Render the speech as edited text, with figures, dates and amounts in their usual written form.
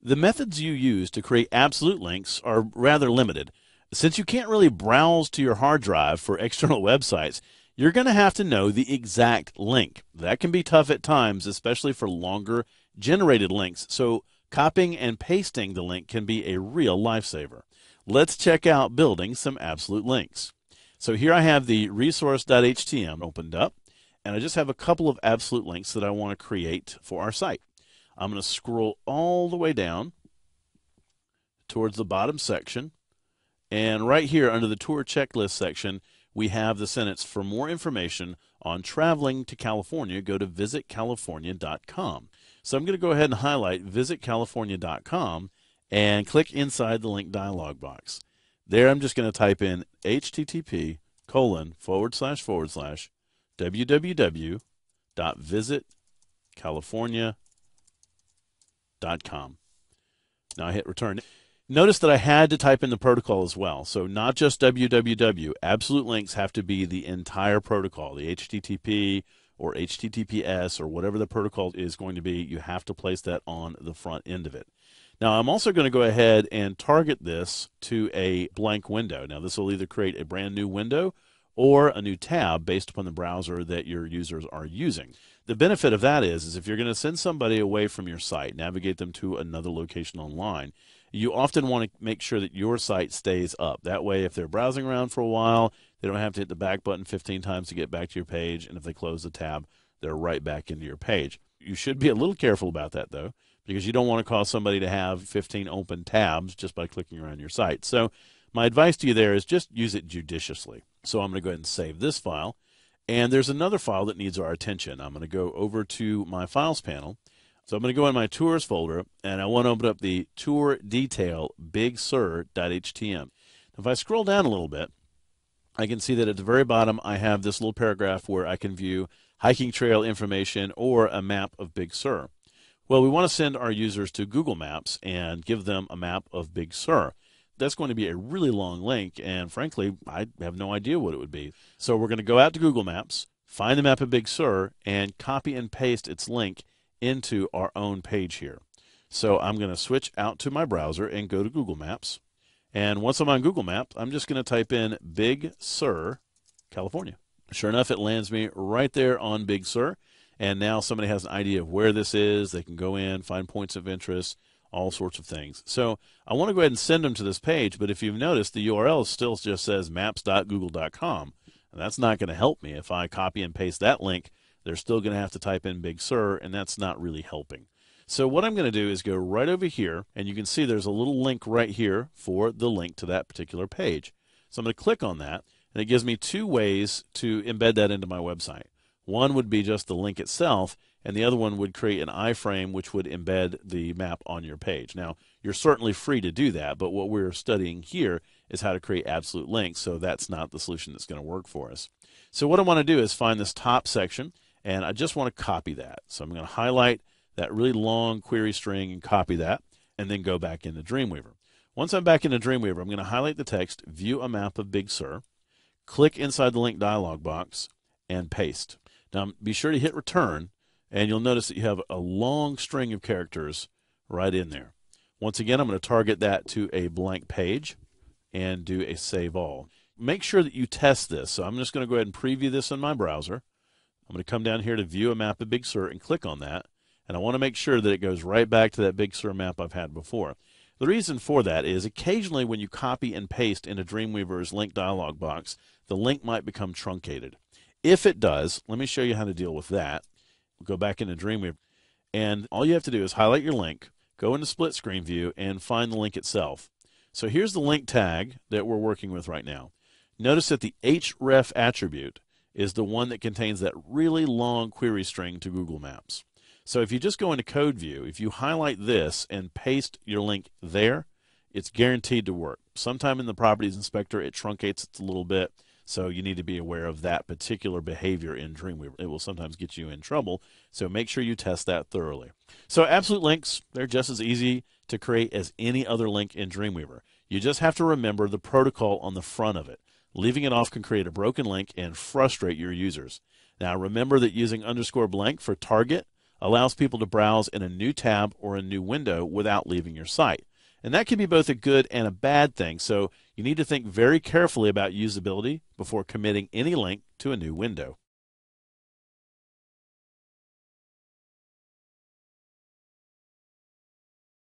The methods you use to create absolute links are rather limited. Since you can't really browse to your hard drive for external websites, you're going to have to know the exact link. That can be tough at times, especially for longer generated links, so copying and pasting the link can be a real lifesaver. Let's check out building some absolute links. So here I have the resource.html opened up, and I just have a couple of absolute links that I want to create for our site. I'm going to scroll all the way down towards the bottom section, and right here under the tour checklist section, we have the sentence, for more information on traveling to California, go to visitcalifornia.com. So I'm going to go ahead and highlight visitcalifornia.com and click inside the link dialog box. There I'm just going to type in http://www.visitcalifornia.com. Now I hit return. Notice that I had to type in the protocol as well. So not just www. Absolute links have to be the entire protocol, the HTTP or HTTPS or whatever the protocol is going to be. You have to place that on the front end of it. Now I'm also going to go ahead and target this to a blank window. Now this will either create a brand new window or a new tab based upon the browser that your users are using. The benefit of that is if you're going to send somebody away from your site, navigate them to another location online, you often want to make sure that your site stays up. That way, if they're browsing around for a while, they don't have to hit the back button 15 times to get back to your page, and if they close the tab, they're right back into your page. You should be a little careful about that, though, because you don't want to cause somebody to have 15 open tabs just by clicking around your site. So my advice to you there is just use it judiciously. So I'm going to go ahead and save this file. And there's another file that needs our attention. I'm going to go over to my Files panel. So I'm going to go in my Tours folder, and I want to open up the Tour Detail BigSur.htm. If I scroll down a little bit, I can see that at the very bottom I have this little paragraph where I can view hiking trail information or a map of Big Sur. Well, we want to send our users to Google Maps and give them a map of Big Sur. That's going to be a really long link, and frankly, I have no idea what it would be. So we're going to go out to Google Maps, find the map of Big Sur, and copy and paste its link into our own page here. So I'm going to switch out to my browser and go to Google Maps. And once I'm on Google Maps, I'm just going to type in Big Sur, California. Sure enough, it lands me right there on Big Sur. And now somebody has an idea of where this is. They can go in, find points of interest, all sorts of things. So I want to go ahead and send them to this page, but if you've noticed, the URL still just says maps.google.com. And that's not going to help me. If I copy and paste that link, they're still going to have to type in Big Sur, and that's not really helping. So what I'm going to do is go right over here, and you can see there's a little link right here for the link to that particular page. So I'm going to click on that, and it gives me two ways to embed that into my website. One would be just the link itself, and the other one would create an iframe which would embed the map on your page. Now, you're certainly free to do that, but what we're studying here is how to create absolute links, so that's not the solution that's going to work for us. So what I want to do is find this top section, and I just want to copy that. So I'm going to highlight that really long query string and copy that, and then go back into Dreamweaver. Once I'm back into Dreamweaver, I'm going to highlight the text, view a map of Big Sur, click inside the link dialog box, and paste. Now be sure to hit return, and you'll notice that you have a long string of characters right in there. Once again, I'm going to target that to a blank page and do a save all. Make sure that you test this. So I'm just going to go ahead and preview this in my browser. I'm going to come down here to view a map of Big Sur and click on that. And I want to make sure that it goes right back to that Big Sur map I've had before. The reason for that is occasionally when you copy and paste into Dreamweaver's link dialog box, the link might become truncated. If it does, let me show you how to deal with that. We'll go back into Dreamweaver. And all you have to do is highlight your link, go into split screen view, and find the link itself. So here's the link tag that we're working with right now. Notice that the href attribute is the one that contains that really long query string to Google Maps. So if you just go into code view, if you highlight this and paste your link there, it's guaranteed to work. Sometime in the properties inspector, it truncates it a little bit, so you need to be aware of that particular behavior in Dreamweaver. It will sometimes get you in trouble, so make sure you test that thoroughly. So absolute links, they're just as easy to create as any other link in Dreamweaver. You just have to remember the protocol on the front of it. Leaving it off can create a broken link and frustrate your users. Now remember that using _blank for target allows people to browse in a new tab or a new window without leaving your site. And that can be both a good and a bad thing, so you need to think very carefully about usability before committing any link to a new window.